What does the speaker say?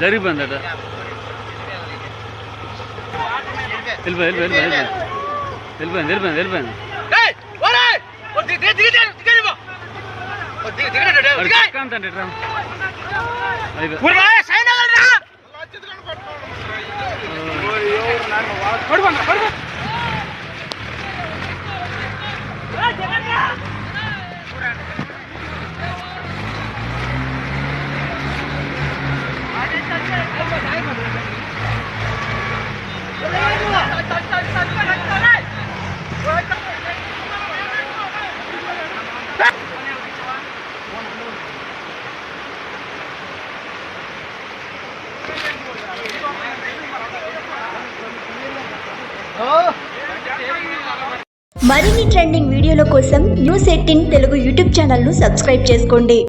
జరిగిపోయిందట వెళ్ళిపోయింది మరిన్ని ట్రెండింగ్ వీడియోల కోసం న్యూస్ 18 తెలుగు యూట్యూబ్ ఛానల్ ను సబ్స్క్రైబ్ చేసుకోండి.